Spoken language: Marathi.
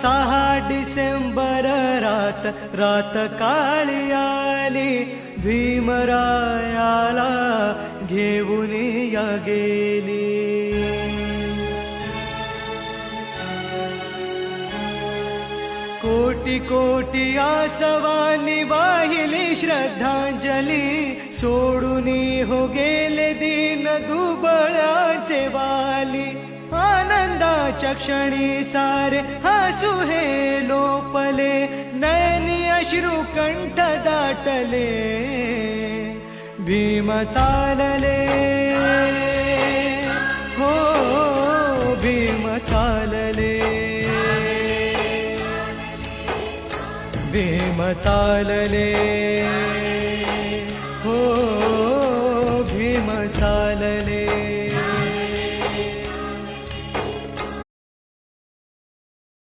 6 डिसेंबर रात रात काळी आली, भीमरायाला घेऊन या गेली. कोटी कोटी आसवानी वाहिली श्रद्धांजली, सोडून हो गेले दीन दुबळाचे वाली. आनंदाच्या क्षणी सारे हसू हे लोपले, नयनी अश्रू कंठ दाटले. भीम चालले, हो भीम चालले, भीम चालले, हो.